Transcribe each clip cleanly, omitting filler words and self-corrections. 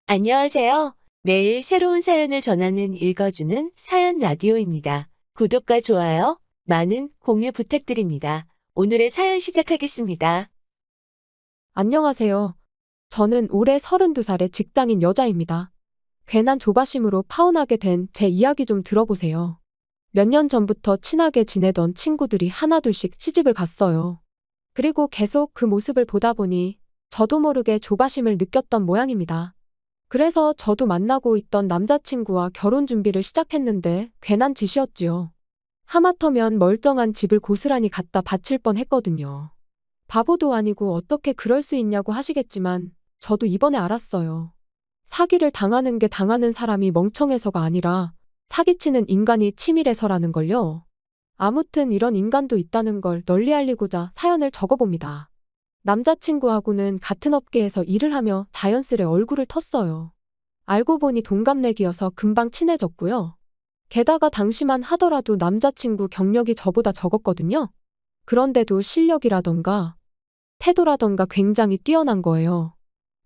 안녕하세요. 매일 새로운 사연을 전하는 읽어주는 사연 라디오입니다. 구독과 좋아요, 많은 공유 부탁드립니다. 오늘의 사연 시작하겠습니다. 안녕하세요. 저는 올해 32살의 직장인 여자입니다. 괜한 조바심으로 파혼하게 된 제 이야기 좀 들어보세요. 몇 년 전부터 친하게 지내던 친구들이 하나둘씩 시집을 갔어요. 그리고 계속 그 모습을 보다 보니 저도 모르게 조바심을 느꼈던 모양입니다. 그래서 저도 만나고 있던 남자친구와 결혼 준비를 시작했는데 괜한 짓이었지요. 하마터면 멀쩡한 집을 고스란히 갖다 바칠 뻔 했거든요. 바보도 아니고 어떻게 그럴 수 있냐고 하시겠지만 저도 이번에 알았어요. 사기를 당하는 게 당하는 사람이 멍청해서가 아니라 사기치는 인간이 치밀해서라는 걸요. 아무튼 이런 인간도 있다는 걸 널리 알리고자 사연을 적어봅니다. 남자친구하고는 같은 업계에서 일을 하며 자연스레 얼굴을 텄어요. 알고 보니 동갑내기여서 금방 친해졌고요. 게다가 당시만 하더라도 남자친구 경력이 저보다 적었거든요. 그런데도 실력이라던가 태도라던가 굉장히 뛰어난 거예요.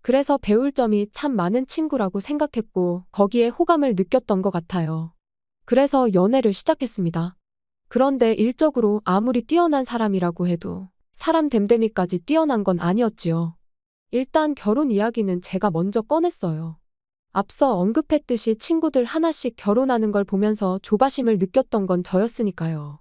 그래서 배울 점이 참 많은 친구라고 생각했고 거기에 호감을 느꼈던 것 같아요. 그래서 연애를 시작했습니다. 그런데 일적으로 아무리 뛰어난 사람이라고 해도 사람 됨됨이까지 뛰어난 건 아니었지요. 일단 결혼 이야기는 제가 먼저 꺼냈어요. 앞서 언급했듯이 친구들 하나씩 결혼하는 걸 보면서 조바심을 느꼈던 건 저였으니까요.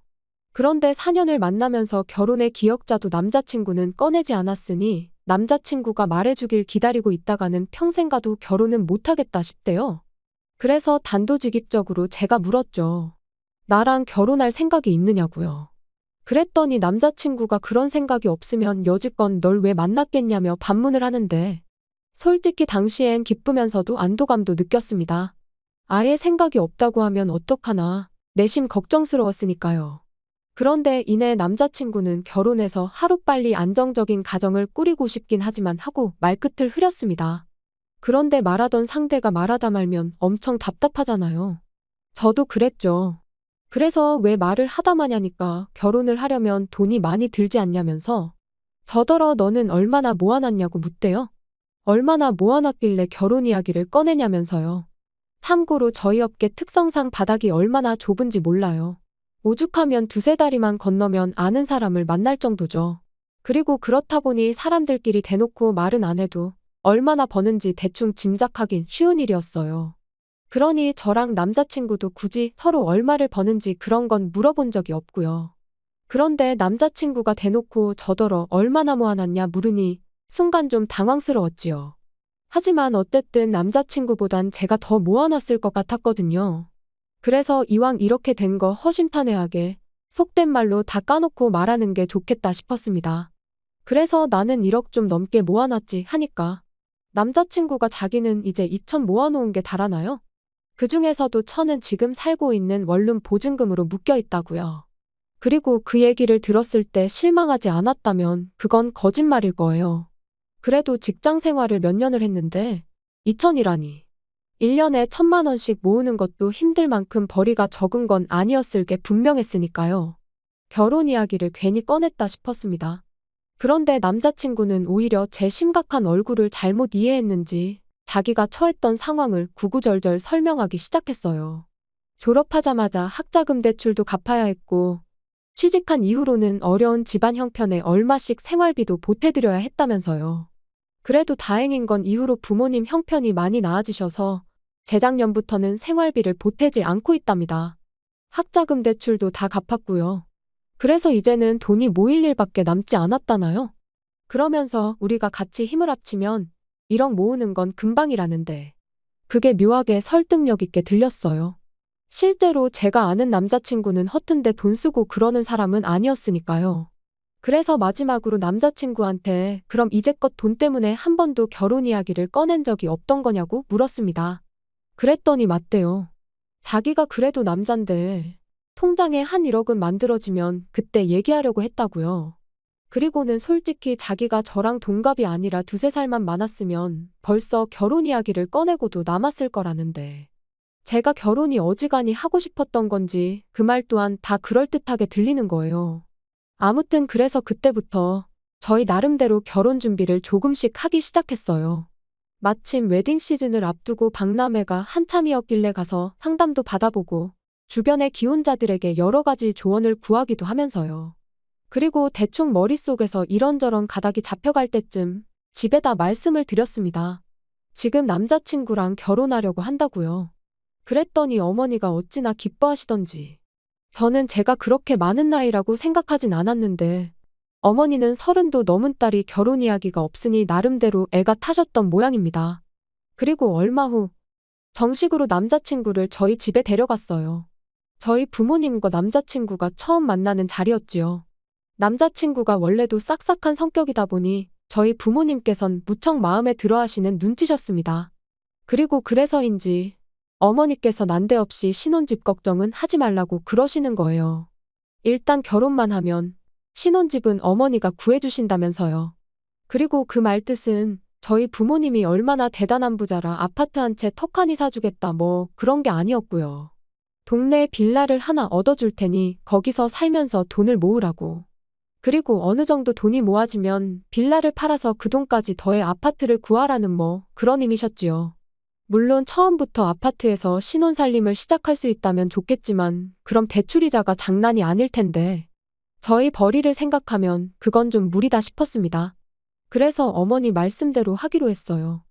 그런데 4년을 만나면서 결혼의 기억자도 남자친구는 꺼내지 않았으니 남자친구가 말해주길 기다리고 있다가는 평생 가도 결혼은 못하겠다 싶대요. 그래서 단도직입적으로 제가 물었죠. 나랑 결혼할 생각이 있느냐고요. 그랬더니 남자친구가 그런 생각이 없으면 여지껏 널 왜 만났겠냐며 반문을 하는데 솔직히 당시엔 기쁘면서도 안도감도 느꼈습니다. 아예 생각이 없다고 하면 어떡하나 내심 걱정스러웠으니까요. 그런데 이내 남자친구는 결혼해서 하루빨리 안정적인 가정을 꾸리고 싶긴 하지만 하고 말끝을 흐렸습니다. 그런데 말하던 상대가 말하다 말면 엄청 답답하잖아요. 저도 그랬죠. 그래서 왜 말을 하다 마냐니까 결혼을 하려면 돈이 많이 들지 않냐면서 저더러 너는 얼마나 모아놨냐고 묻대요. 얼마나 모아놨길래 결혼 이야기를 꺼내냐면서요. 참고로 저희 업계 특성상 바닥이 얼마나 좁은지 몰라요. 오죽하면 두세 다리만 건너면 아는 사람을 만날 정도죠. 그리고 그렇다 보니 사람들끼리 대놓고 말은 안 해도 얼마나 버는지 대충 짐작하긴 쉬운 일이었어요. 그러니 저랑 남자친구도 굳이 서로 얼마를 버는지 그런 건 물어본 적이 없고요. 그런데 남자친구가 대놓고 저더러 얼마나 모아놨냐 물으니 순간 좀 당황스러웠지요. 하지만 어쨌든 남자친구보단 제가 더 모아놨을 것 같았거든요. 그래서 이왕 이렇게 된 거 허심탄회하게 속된 말로 다 까놓고 말하는 게 좋겠다 싶었습니다. 그래서 나는 1억 좀 넘게 모아놨지 하니까 남자친구가 자기는 이제 2천 모아놓은 게 달아나요? 그중에서도 1,000은 지금 살고 있는 원룸 보증금으로 묶여 있다고요. 그리고 그 얘기를 들었을 때 실망하지 않았다면 그건 거짓말일 거예요. 그래도 직장 생활을 몇 년을 했는데 2천이라니. 1년에 1,000만 원씩 모으는 것도 힘들 만큼 벌이가 적은 건 아니었을 게 분명했으니까요. 결혼 이야기를 괜히 꺼냈다 싶었습니다. 그런데 남자친구는 오히려 제 심각한 얼굴을 잘못 이해했는지 자기가 처했던 상황을 구구절절 설명하기 시작했어요. 졸업하자마자 학자금 대출도 갚아야 했고 취직한 이후로는 어려운 집안 형편에 얼마씩 생활비도 보태드려야 했다면서요. 그래도 다행인 건 이후로 부모님 형편이 많이 나아지셔서 재작년부터는 생활비를 보태지 않고 있답니다. 학자금 대출도 다 갚았고요. 그래서 이제는 돈이 모일 일밖에 남지 않았다나요? 그러면서 우리가 같이 힘을 합치면 1억 모으는 건 금방이라는데 그게 묘하게 설득력 있게 들렸어요. 실제로 제가 아는 남자친구는 허튼데 돈 쓰고 그러는 사람은 아니었으니까요. 그래서 마지막으로 남자친구한테 그럼 이제껏 돈 때문에 한 번도 결혼 이야기를 꺼낸 적이 없던 거냐고 물었습니다. 그랬더니 맞대요. 자기가 그래도 남잔데 통장에 한 1억은 만들어지면 그때 얘기하려고 했다고요. 그리고는 솔직히 자기가 저랑 동갑이 아니라 두세 살만 많았으면 벌써 결혼 이야기를 꺼내고도 남았을 거라는데 제가 결혼이 어지간히 하고 싶었던 건지 그 말 또한 다 그럴듯하게 들리는 거예요. 아무튼 그래서 그때부터 저희 나름대로 결혼 준비를 조금씩 하기 시작했어요. 마침 웨딩 시즌을 앞두고 박람회가 한참이었길래 가서 상담도 받아보고 주변의 기혼자들에게 여러 가지 조언을 구하기도 하면서요. 그리고 대충 머릿속에서 이런저런 가닥이 잡혀갈 때쯤 집에다 말씀을 드렸습니다. 지금 남자친구랑 결혼하려고 한다고요. 그랬더니 어머니가 어찌나 기뻐하시던지. 저는 제가 그렇게 많은 나이라고 생각하진 않았는데 어머니는 30도 넘은 딸이 결혼 이야기가 없으니 나름대로 애가 타셨던 모양입니다. 그리고 얼마 후 정식으로 남자친구를 저희 집에 데려갔어요. 저희 부모님과 남자친구가 처음 만나는 자리였지요. 남자친구가 원래도 싹싹한 성격이다 보니 저희 부모님께선 무척 마음에 들어 하시는 눈치셨습니다. 그리고 그래서인지 어머니께서 난데없이 신혼집 걱정은 하지 말라고 그러시는 거예요. 일단 결혼만 하면 신혼집은 어머니가 구해주신다면서요. 그리고 그 말 뜻은 저희 부모님이 얼마나 대단한 부자라 아파트 한 채 턱하니 사주겠다 뭐 그런 게 아니었고요. 동네에 빌라를 하나 얻어줄 테니 거기서 살면서 돈을 모으라고. 그리고 어느 정도 돈이 모아지면 빌라를 팔아서 그 돈까지 더해 아파트를 구하라는 뭐 그런 의미셨지요. 물론 처음부터 아파트에서 신혼살림을 시작할 수 있다면 좋겠지만 그럼 대출이자가 장난이 아닐 텐데 저희 벌이를 생각하면 그건 좀 무리다 싶었습니다. 그래서 어머니 말씀대로 하기로 했어요.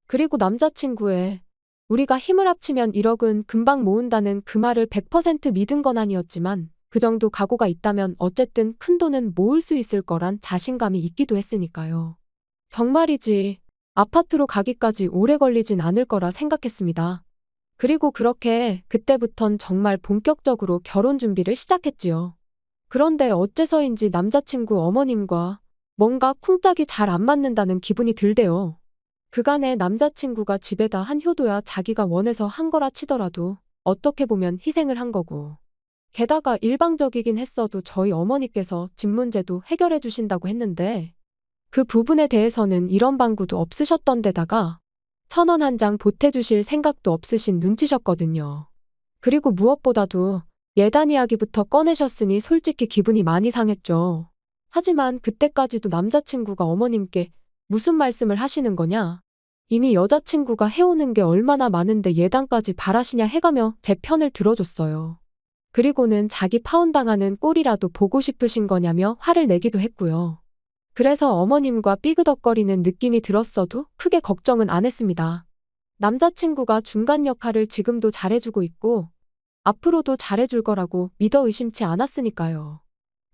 그리고 남자친구의 우리가 힘을 합치면 1억은 금방 모은다는 그 말을 100% 믿은 건 아니었지만 그 정도 각오가 있다면 어쨌든 큰 돈은 모을 수 있을 거란 자신감이 있기도 했으니까요. 정말이지 아파트로 가기까지 오래 걸리진 않을 거라 생각했습니다. 그리고 그렇게 그때부턴 정말 본격적으로 결혼 준비를 시작했지요. 그런데 어째서인지 남자친구 어머님과 뭔가 쿵짝이 잘 안 맞는다는 기분이 들대요. 그간에 남자친구가 집에다 한 효도야 자기가 원해서 한 거라 치더라도 어떻게 보면 희생을 한 거고. 게다가 일방적이긴 했어도 저희 어머니께서 집 문제도 해결해 주신다고 했는데 그 부분에 대해서는 이런 방구도 없으셨던 데다가 1,000원 한 장 보태주실 생각도 없으신 눈치셨거든요. 그리고 무엇보다도 예단 이야기부터 꺼내셨으니 솔직히 기분이 많이 상했죠. 하지만 그때까지도 남자친구가 어머님께 무슨 말씀을 하시는 거냐? 이미 여자친구가 해오는 게 얼마나 많은데 예단까지 바라시냐 해가며 제 편을 들어줬어요. 그리고는 자기 파혼당하는 꼴이라도 보고 싶으신 거냐며 화를 내기도 했고요. 그래서 어머님과 삐그덕거리는 느낌이 들었어도 크게 걱정은 안 했습니다. 남자친구가 중간 역할을 지금도 잘해주고 있고 앞으로도 잘해줄 거라고 믿어 의심치 않았으니까요.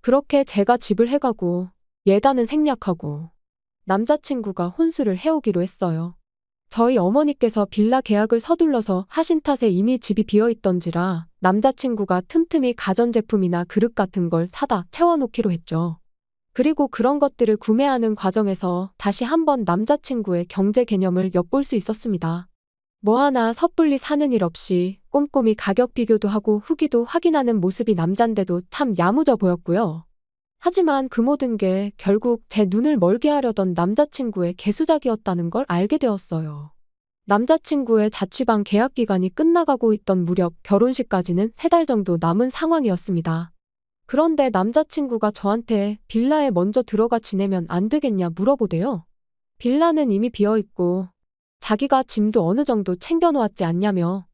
그렇게 제가 집을 해가고 예단은 생략하고 남자친구가 혼수를 해오기로 했어요. 저희 어머니께서 빌라 계약을 서둘러서 하신 탓에 이미 집이 비어있던지라 남자친구가 틈틈이 가전제품이나 그릇 같은 걸 사다 채워놓기로 했죠. 그리고 그런 것들을 구매하는 과정에서 다시 한번 남자친구의 경제 개념을 엿볼 수 있었습니다. 뭐 하나 섣불리 사는 일 없이 꼼꼼히 가격 비교도 하고 후기도 확인하는 모습이 남잔데도 참 야무져 보였고요. 하지만 그 모든 게 결국 제 눈을 멀게 하려던 남자친구의 개수작이었다는 걸 알게 되었어요. 남자친구의 자취방 계약 기간이 끝나가고 있던 무렵 결혼식까지는 3달 정도 남은 상황이었습니다. 그런데 남자친구가 저한테 빌라에 먼저 들어가 지내면 안 되겠냐 물어보대요. 빌라는 이미 비어있고 자기가 짐도 어느 정도 챙겨놓았지 않냐며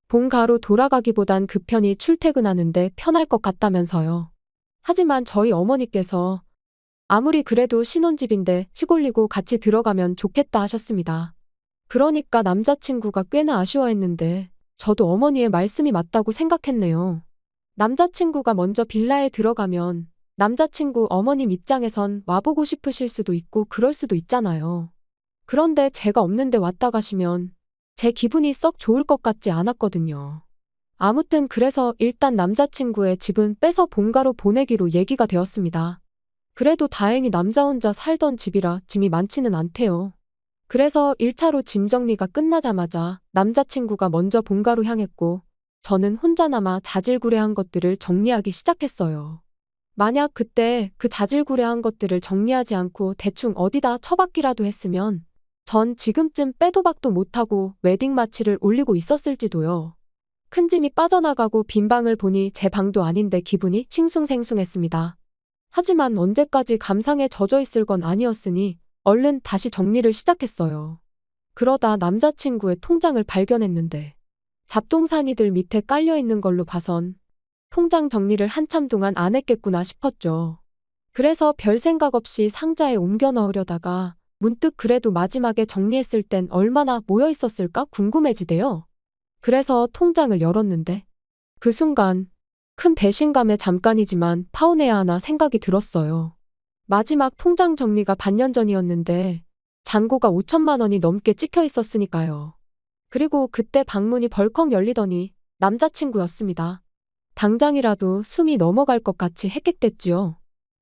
본가로 돌아가기보단 그 편히 출퇴근하는데 편할 것 같다면서요. 하지만 저희 어머니께서 아무리 그래도 신혼집인데 시골리고 같이 들어가면 좋겠다 하셨습니다. 그러니까 남자친구가 꽤나 아쉬워했는데 저도 어머니의 말씀이 맞다고 생각했네요. 남자친구가 먼저 빌라에 들어가면 남자친구 어머님 입장에선 와보고 싶으실 수도 있고 그럴 수도 있잖아요. 그런데 제가 없는데 왔다 가시면 제 기분이 썩 좋을 것 같지 않았거든요. 아무튼 그래서 일단 남자친구의 집은 빼서 본가로 보내기로 얘기가 되었습니다. 그래도 다행히 남자 혼자 살던 집이라 짐이 많지는 않대요. 그래서 1차로 짐 정리가 끝나자마자 남자친구가 먼저 본가로 향했고 저는 혼자 남아 자질구레한 것들을 정리하기 시작했어요. 만약 그때 그 자질구레한 것들을 정리하지 않고 대충 어디다 처박기라도 했으면 전 지금쯤 빼도 박도 못하고 웨딩 마치를 올리고 있었을지도요. 큰 짐이 빠져나가고 빈 방을 보니 제 방도 아닌데 기분이 싱숭생숭했습니다. 하지만 언제까지 감상에 젖어 있을 건 아니었으니 얼른 다시 정리를 시작했어요. 그러다 남자친구의 통장을 발견했는데 잡동사니들 밑에 깔려있는 걸로 봐선 통장 정리를 한참 동안 안 했겠구나 싶었죠. 그래서 별 생각 없이 상자에 옮겨 넣으려다가 문득 그래도 마지막에 정리했을 땐 얼마나 모여 있었을까 궁금해지대요. 그래서 통장을 열었는데 그 순간 큰 배신감에 잠깐이지만 파혼해야 하나 생각이 들었어요. 마지막 통장 정리가 반년 전이었는데 잔고가 5천만 원이 넘게 찍혀 있었으니까요. 그리고 그때 방문이 벌컥 열리더니 남자친구였습니다. 당장이라도 숨이 넘어갈 것 같이 핵핵댔지요.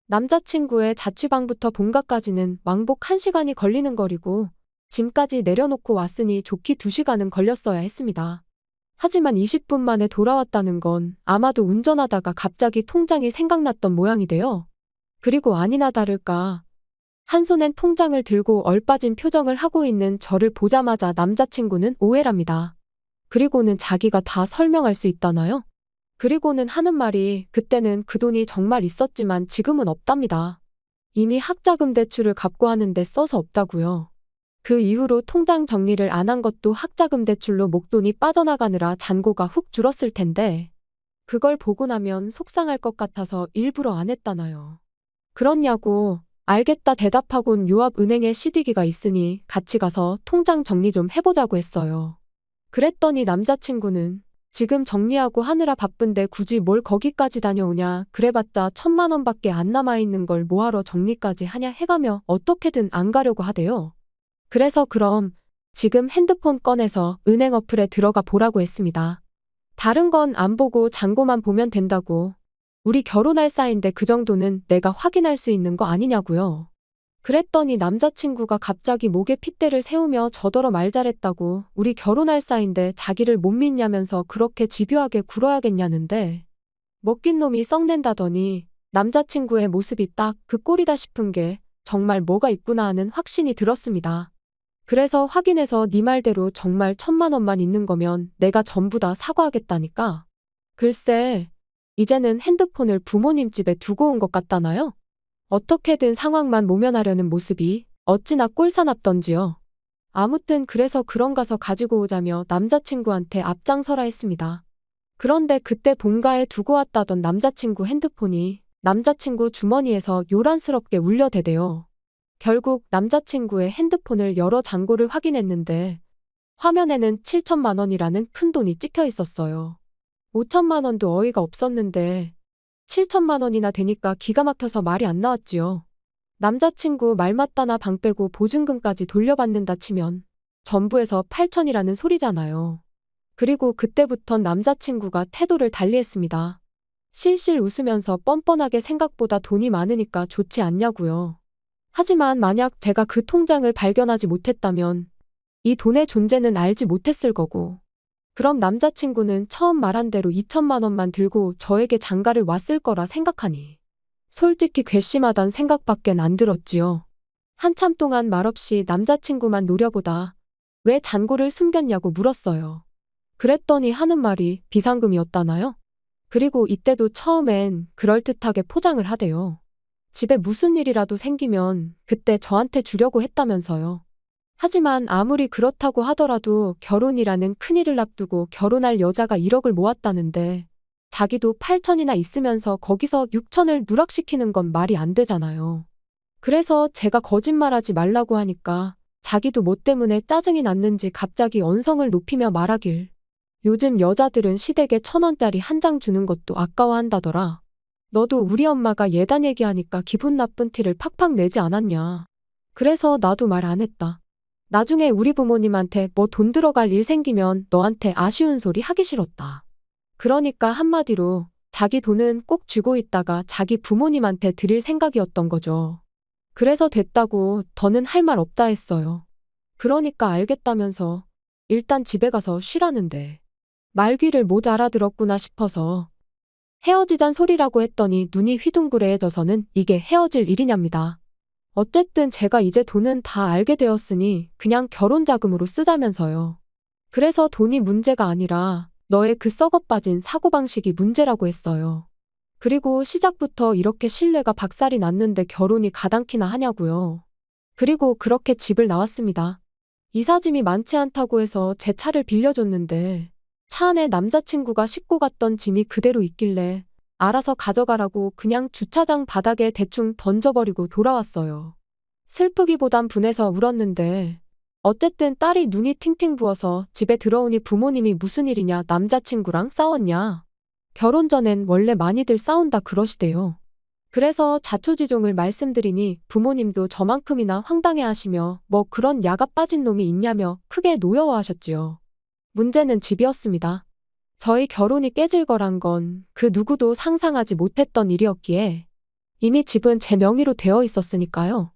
남자친구의 자취방부터 본가까지는 왕복 1시간이 걸리는 거리고 짐까지 내려놓고 왔으니 좋게 2시간은 걸렸어야 했습니다. 하지만 20분 만에 돌아왔다는 건 아마도 운전하다가 갑자기 통장이 생각났던 모양이돼요. 그리고 아니나 다를까 한 손엔 통장을 들고 얼빠진 표정을 하고 있는 저를 보자마자 남자친구는 오해랍니다. 그리고는 자기가 다 설명할 수 있다나요? 그리고는 하는 말이 그때는 그 돈이 정말 있었지만 지금은 없답니다. 이미 학자금 대출을 갚고 하는데 써서 없다고요. 그 이후로 통장 정리를 안 한 것도 학자금 대출로 목돈이 빠져나가느라 잔고가 훅 줄었을 텐데 그걸 보고 나면 속상할 것 같아서 일부러 안 했다나요. 그렇냐고 알겠다 대답하곤 요 앞 은행에 CD기가 있으니 같이 가서 통장 정리 좀 해보자고 했어요. 그랬더니 남자친구는 지금 정리하고 하느라 바쁜데 굳이 뭘 거기까지 다녀오냐 그래봤자 1,000만 원밖에 안 남아있는 걸 뭐하러 정리까지 하냐 해가며 어떻게든 안 가려고 하대요. 그래서 그럼 지금 핸드폰 꺼내서 은행 어플에 들어가 보라고 했습니다. 다른 건 안 보고 잔고만 보면 된다고. 우리 결혼할 사이인데 그 정도는 내가 확인할 수 있는 거 아니냐고요. 그랬더니 남자친구가 갑자기 목에 핏대를 세우며 저더러 말 잘했다고 우리 결혼할 사이인데 자기를 못 믿냐면서 그렇게 집요하게 굴어야겠냐는데 먹긴 놈이 썩낸다더니 남자친구의 모습이 딱 그 꼴이다 싶은 게 정말 뭐가 있구나 하는 확신이 들었습니다. 그래서 확인해서 네 말대로 정말 1,000만 원만 있는 거면 내가 전부 다 사과하겠다니까. 글쎄 이제는 핸드폰을 부모님 집에 두고 온 것 같다나요? 어떻게든 상황만 모면하려는 모습이 어찌나 꼴사납던지요. 아무튼 그래서 그런 가서 가지고 오자며 남자친구한테 앞장서라 했습니다. 그런데 그때 본가에 두고 왔다던 남자친구 핸드폰이 남자친구 주머니에서 요란스럽게 울려대대요. 결국 남자친구의 핸드폰을 열어 잔고를 확인했는데 화면에는 7천만 원이라는 큰 돈이 찍혀 있었어요. 5천만 원도 어이가 없었는데 7천만 원이나 되니까 기가 막혀서 말이 안 나왔지요. 남자친구 말 맞다나 방 빼고 보증금까지 돌려받는다 치면 전부에서 8천이라는 소리잖아요. 그리고 그때부턴 남자친구가 태도를 달리했습니다. 실실 웃으면서 뻔뻔하게 생각보다 돈이 많으니까 좋지 않냐고요. 하지만 만약 제가 그 통장을 발견하지 못했다면 이 돈의 존재는 알지 못했을 거고 그럼 남자친구는 처음 말한 대로 2천만 원만 들고 저에게 장가를 왔을 거라 생각하니 솔직히 괘씸하단 생각밖엔 안 들었지요. 한참 동안 말없이 남자친구만 노려보다 왜 잔고를 숨겼냐고 물었어요. 그랬더니 하는 말이 비상금이었다나요? 그리고 이때도 처음엔 그럴듯하게 포장을 하대요. 집에 무슨 일이라도 생기면 그때 저한테 주려고 했다면서요. 하지만 아무리 그렇다고 하더라도 결혼이라는 큰일을 앞두고 결혼할 여자가 1억을 모았다는데 자기도 8천이나 있으면서 거기서 6천을 누락시키는 건 말이 안 되잖아요. 그래서 제가 거짓말하지 말라고 하니까 자기도 뭐 때문에 짜증이 났는지 갑자기 언성을 높이며 말하길 요즘 여자들은 시댁에 1,000원짜리 한 장 주는 것도 아까워한다더라. 너도 우리 엄마가 예단 얘기하니까 기분 나쁜 티를 팍팍 내지 않았냐. 그래서 나도 말 안 했다. 나중에 우리 부모님한테 뭐 돈 들어갈 일 생기면 너한테 아쉬운 소리 하기 싫었다. 그러니까 한마디로 자기 돈은 꼭 쥐고 있다가 자기 부모님한테 드릴 생각이었던 거죠. 그래서 됐다고 더는 할 말 없다 했어요. 그러니까 알겠다면서 일단 집에 가서 쉬라는데 말귀를 못 알아들었구나 싶어서 헤어지잔 소리라고 했더니 눈이 휘둥그레해져서는 이게 헤어질 일이냐입니다. 어쨌든 제가 이제 돈은 다 알게 되었으니 그냥 결혼 자금으로 쓰자면서요. 그래서 돈이 문제가 아니라 너의 그 썩어빠진 사고방식이 문제라고 했어요. 그리고 시작부터 이렇게 신뢰가 박살이 났는데 결혼이 가당키나 하냐고요. 그리고 그렇게 집을 나왔습니다. 이삿짐이 많지 않다고 해서 제 차를 빌려줬는데 차 안에 남자친구가 싣고 갔던 짐이 그대로 있길래 알아서 가져가라고 그냥 주차장 바닥에 대충 던져버리고 돌아왔어요. 슬프기보단 분해서 울었는데 어쨌든 딸이 눈이 팅팅 부어서 집에 들어오니 부모님이 무슨 일이냐, 남자친구랑 싸웠냐. 결혼 전엔 원래 많이들 싸운다 그러시대요. 그래서 자초지종을 말씀드리니 부모님도 저만큼이나 황당해 하시며 뭐 그런 야가 빠진 놈이 있냐며 크게 노여워하셨지요. 문제는 집이었습니다. 저희 결혼이 깨질 거란 건 그 누구도 상상하지 못했던 일이었기에 이미 집은 제 명의로 되어 있었으니까요.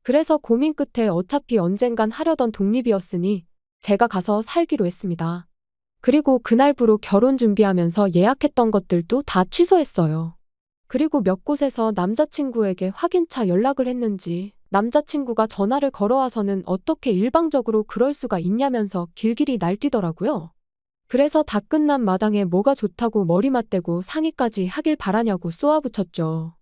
그래서 고민 끝에 어차피 언젠간 하려던 독립이었으니 제가 가서 살기로 했습니다. 그리고 그날부로 결혼 준비하면서 예약했던 것들도 다 취소했어요. 그리고 몇 곳에서 남자친구에게 확인차 연락을 했는지 남자친구가 전화를 걸어와서는 어떻게 일방적으로 그럴 수가 있냐면서 길길이 날뛰더라고요. 그래서 다 끝난 마당에 뭐가 좋다고 머리 맞대고 상의까지 하길 바라냐고 쏘아붙였죠.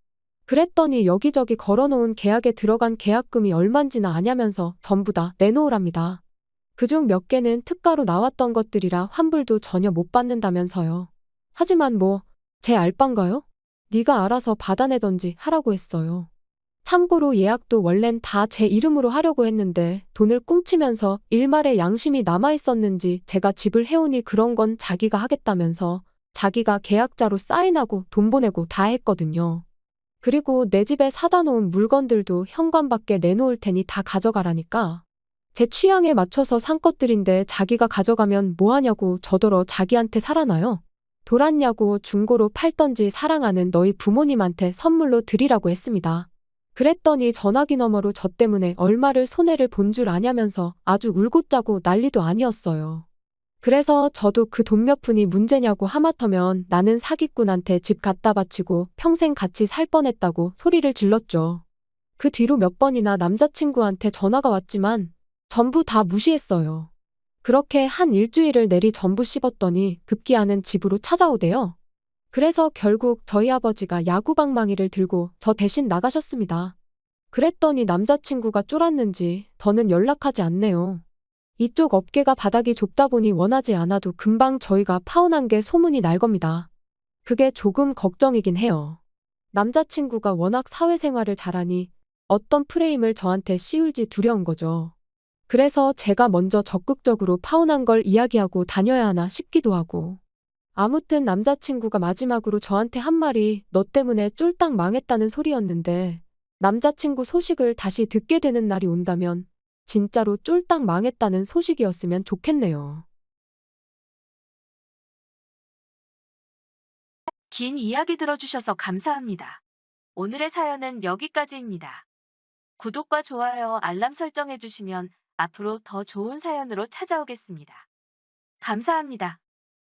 그랬더니 여기저기 걸어놓은 계약에 들어간 계약금이 얼만지나 아냐면서 전부 다 내놓으랍니다. 그중 몇 개는 특가로 나왔던 것들이라 환불도 전혀 못 받는다면서요. 하지만 뭐 제 알바인가요? 네가 알아서 받아내던지 하라고 했어요. 참고로 예약도 원랜 다 제 이름으로 하려고 했는데 돈을 꿍치면서 일말의 양심이 남아있었는지 제가 집을 해오니 그런 건 자기가 하겠다면서 자기가 계약자로 사인하고 돈 보내고 다 했거든요. 그리고 내 집에 사다 놓은 물건들도 현관밖에 내놓을 테니 다 가져가라니까. 제 취향에 맞춰서 산 것들인데 자기가 가져가면 뭐하냐고 저더러 자기한테 살아나요? 돌았냐고 중고로 팔던지 사랑하는 너희 부모님한테 선물로 드리라고 했습니다. 그랬더니 전화기 너머로 저 때문에 얼마를 손해를 본 줄 아냐면서 아주 울고 짜고 난리도 아니었어요. 그래서 저도 그 돈 몇 푼이 문제냐고 하마터면 나는 사기꾼한테 집 갖다 바치고 평생 같이 살 뻔했다고 소리를 질렀죠. 그 뒤로 몇 번이나 남자친구한테 전화가 왔지만 전부 다 무시했어요. 그렇게 한 일주일을 내리 전부 씹었더니 급기야는 집으로 찾아오대요. 그래서 결국 저희 아버지가 야구방망이를 들고 저 대신 나가셨습니다. 그랬더니 남자친구가 쫄았는지 더는 연락하지 않네요. 이쪽 업계가 바닥이 좁다 보니 원하지 않아도 금방 저희가 파혼한 게 소문이 날 겁니다. 그게 조금 걱정이긴 해요. 남자친구가 워낙 사회생활을 잘하니 어떤 프레임을 저한테 씌울지 두려운 거죠. 그래서 제가 먼저 적극적으로 파혼한 걸 이야기하고 다녀야 하나 싶기도 하고. 아무튼 남자친구가 마지막으로 저한테 한 말이 너 때문에 쫄딱 망했다는 소리였는데 남자친구 소식을 다시 듣게 되는 날이 온다면 진짜로 쫄딱 망했다는 소식이었으면 좋겠네요. 긴 이야기 들어주셔서 감사합니다. 오늘의 사연은 여기까지입니다. 구독과 좋아요, 알람 설정해주시면 앞으로 더 좋은 사연으로 찾아오겠습니다. 감사합니다.